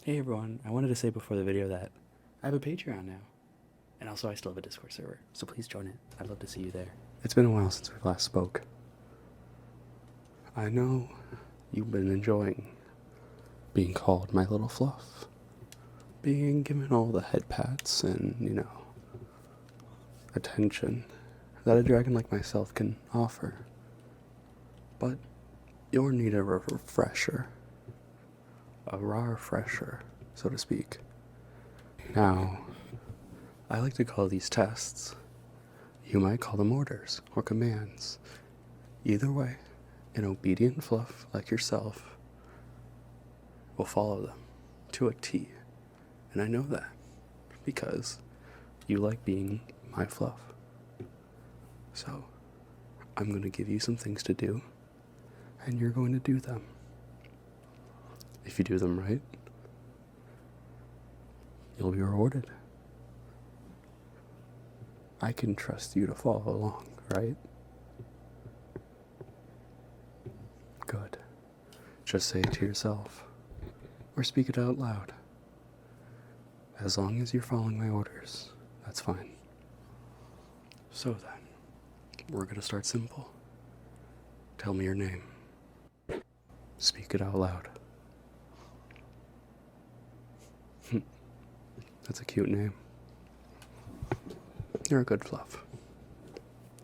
Hey everyone, I wanted to say before the video that I have a Patreon now. And also I still have a Discord server, so please join it. I'd love to see you there. It's been a while since we last spoke. I know you've been enjoying being called my little fluff. Being given all the head pats and, attention that a dragon like myself can offer. But you'll need a refresher. A raw refresher, so to speak. Now, I like to call these tests. You might call them orders or commands. Either way, an obedient fluff like yourself will follow them to a T. And I know that because you like being my fluff. So, I'm going to give you some things to do, and you're going to do them. If you do them right, you'll be rewarded. I can trust you to follow along, right? Good. Just say it to yourself, or speak it out loud. As long as you're following my orders, that's fine. So then, we're gonna start simple. Tell me your name. Speak it out loud. That's a cute name. You're a good fluff.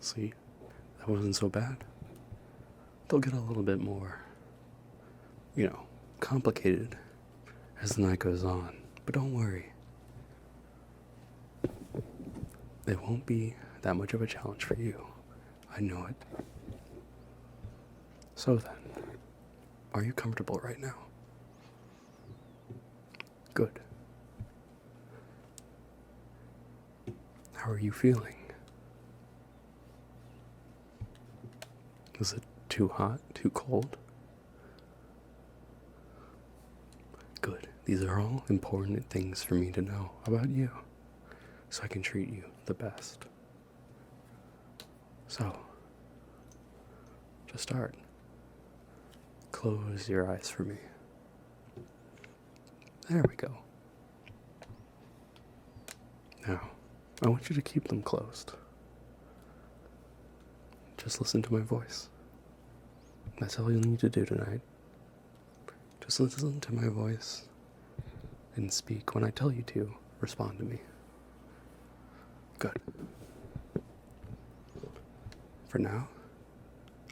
See, that wasn't so bad. They'll get a little bit more, complicated as the night goes on. But don't worry. It won't be that much of a challenge for you. I know it. So then, are you comfortable right now? Good. How are you feeling? Is it too hot, too cold? Good. These are all important things for me to know about you, so I can treat you the best. So, to start, close your eyes for me. There we go. Now, I want you to keep them closed. Just listen to my voice. That's all you'll need to do tonight. Just listen to my voice and speak when I tell you to. Respond to me. Good. For now,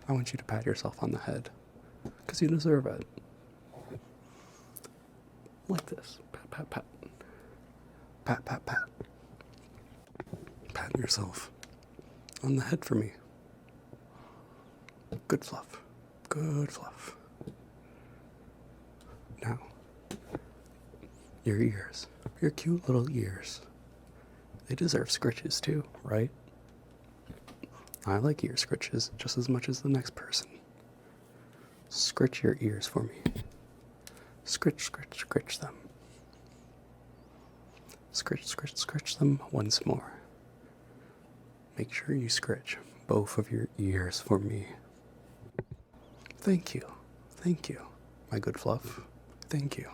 I want you to pat yourself on the head, because you deserve it. Like this. Pat, pat, pat. Pat, pat, pat. Pat yourself on the head for me. Good fluff. Good fluff. Now, your ears. Your cute little ears. They deserve scritches too, right? I like ear scritches just as much as the next person. Scritch your ears for me. Scritch, scritch, scritch them. Scritch, scritch, scritch them once more. Make sure you scritch both of your ears for me. Thank you. Thank you, my good fluff. Thank you.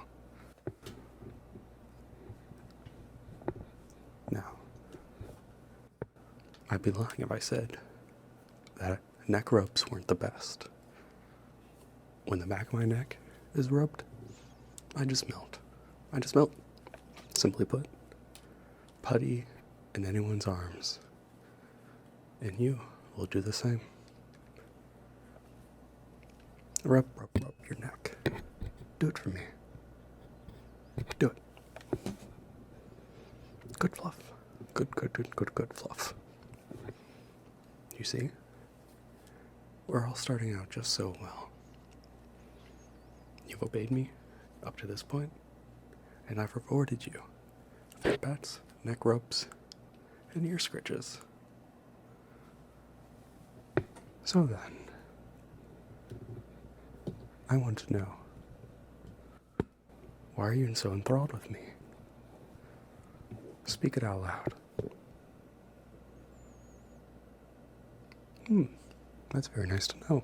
Now, I'd be lying if I said that neck rubs weren't the best. When the back of my neck is rubbed, I just melt. I just melt. Simply put, putty in anyone's arms. And you will do the same. Rub, rub, rub your neck. Do it for me. Do it. Good fluff. Good, good, good, good, good fluff. You see? We're all starting out just so well. You've obeyed me up to this point, and I've rewarded you. Head pats, neck rubs, and ear scritches. So then, I want to know, why are you so enthralled with me? Speak it out loud. That's very nice to know.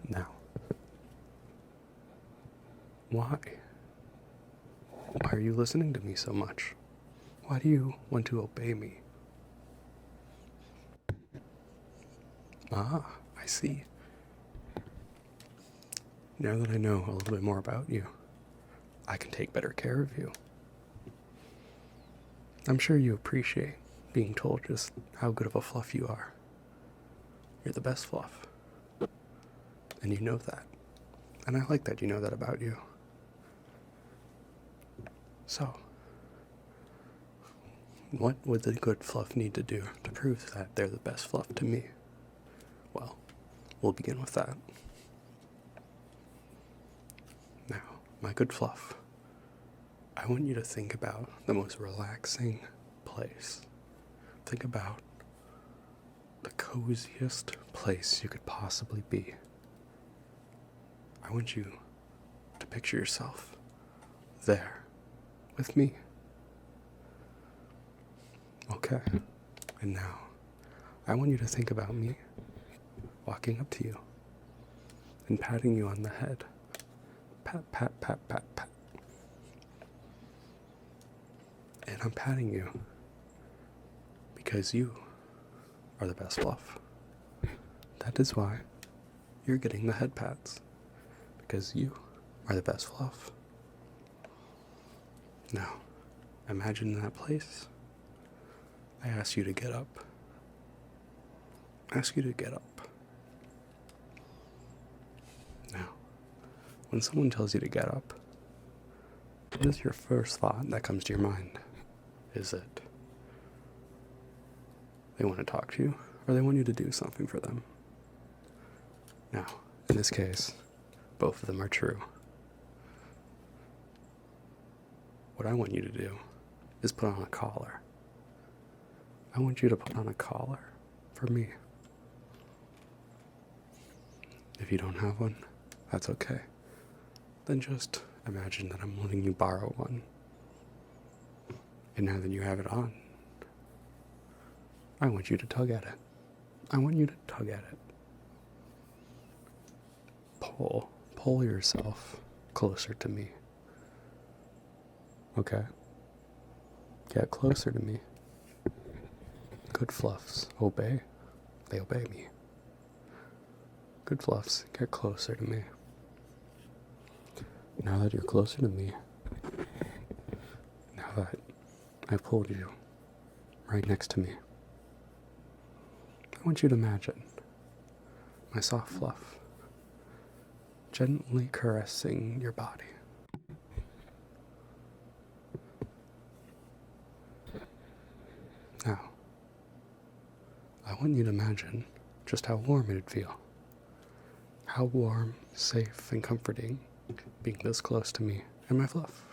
Now, Why? Why are you listening to me so much? Why do you want to obey me? Ah, I see. Now that I know a little bit more about you, I can take better care of you. I'm sure you appreciate being told just how good of a fluff you are. You're the best fluff. And you know that. And I like that you know that about you. So, what would the good fluff need to do to prove that they're the best fluff to me? Well, we'll begin with that. Now, my good fluff, I want you to think about the most relaxing place. Think about the coziest place you could possibly be. I want you to picture yourself there with me. Okay, and now I want you to think about me walking up to you and patting you on the head. Pat, pat, pat, pat, pat. And I'm patting you because you are the best fluff. That is why you're getting the head pats, because you are the best fluff. Now, imagine that place. I ask you to get up. Ask you to get up. Now, when someone tells you to get up, what is your first thought that comes to your mind? Is it they want to talk to you, or they want you to do something for them? Now, in this case, both of them are true. What I want you to do is put on a collar. I want you to put on a collar for me. If you don't have one, that's okay. Then just imagine that I'm letting you borrow one. And now that you have it on, I want you to tug at it. I want you to tug at it. Pull yourself closer to me. Okay? Get closer to me. Good fluffs obey. They obey me. Good fluffs, get closer to me. Now that you're closer to me, now that I've pulled you right next to me, I want you to imagine my soft fluff gently caressing your body. Now, I want you to imagine just how warm it'd feel. How warm, safe, and comforting being this close to me and my fluff.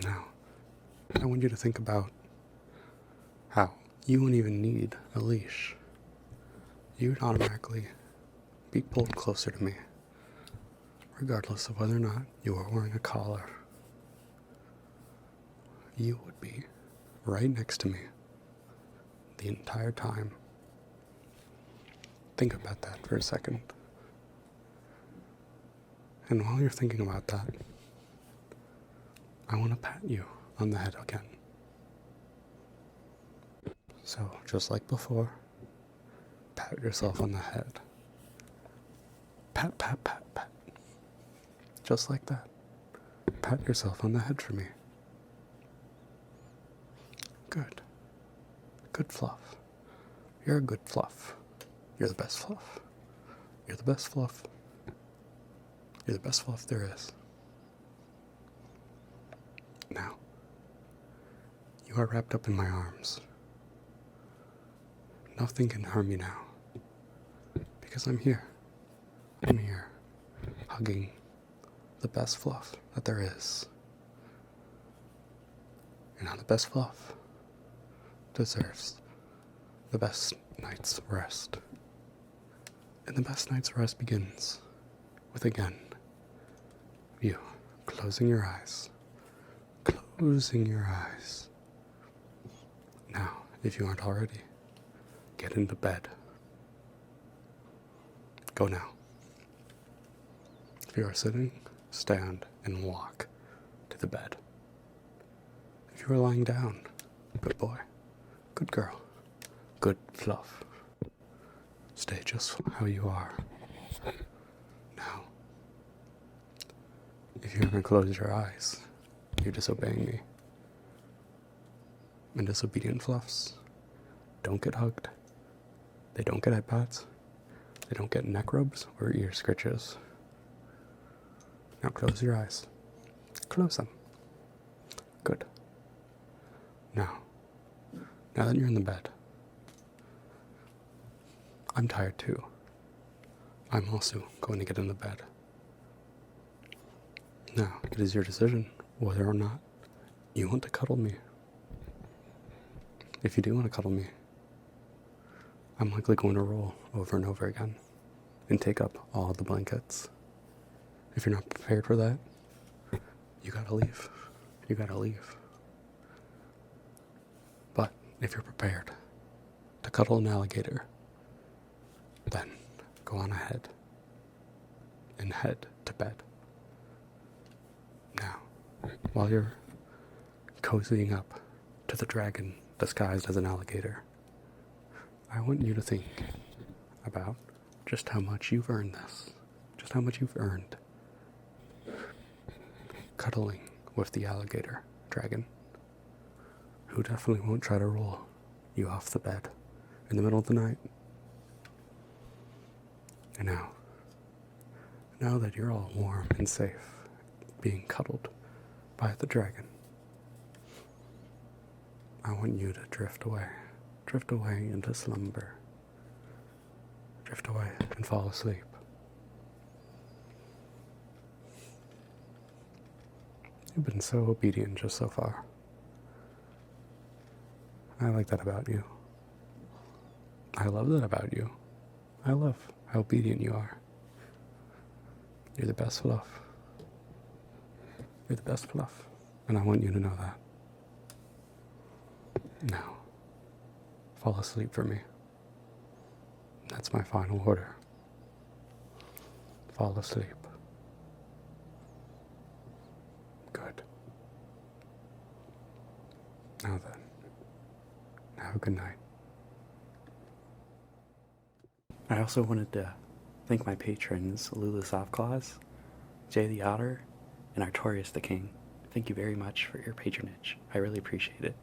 Now, I want you to think about how you wouldn't even need a leash. You'd automatically be pulled closer to me, regardless of whether or not you are wearing a collar. You would be right next to me the entire time. Think about that for a second. And while you're thinking about that, I want to pat you on the head again. So, just like before, pat yourself on the head. Pat, pat, pat, pat. Just like that. Pat yourself on the head for me. Good. Good fluff. You're a good fluff. You're the best fluff. You're the best fluff. You're the best fluff there is. Now, you are wrapped up in my arms. Nothing can harm you now, because I'm here. I'm here, hugging the best fluff that there is. And now the best fluff deserves the best night's rest. And the best night's rest begins with, again, you closing your eyes. Closing your eyes. Now, if you aren't already, get into bed. Go now. If you are sitting, stand and walk to the bed. If you are lying down, good boy, good girl, good fluff. Stay just how you are. Now, if you ever close your eyes, you're disobeying me. And disobedient fluffs don't get hugged. They don't get head pats. They don't get neck rubs or ear scritches. Now close your eyes. Close them. Good. Now that you're in the bed, I'm tired too. I'm also going to get in the bed. Now, it is your decision whether or not you want to cuddle me. If you do want to cuddle me, I'm likely going to roll over and over again and take up all the blankets. If you're not prepared for that, you gotta leave. You gotta leave. But if you're prepared to cuddle an alligator, then go on ahead and head to bed. Now, while you're cozying up to the dragon disguised as an alligator, I want you to think about just how much you've earned this. Just how much you've earned cuddling with the alligator dragon, who definitely won't try to roll you off the bed in the middle of the night. And now that you're all warm and safe, being cuddled by the dragon, I want you to drift away into slumber, drift away and fall asleep. You've been so obedient just so far. I like that about you. I love that about you. I love how obedient you are. You're the best fluff. You're the best fluff. And I want you to know that. Now, fall asleep for me. That's my final order. Fall asleep. Good. Now then, have a good night. I also wanted to thank my patrons, Lulu Softclaws, Jay the Otter, and Artorius the King. Thank you very much for your patronage. I really appreciate it.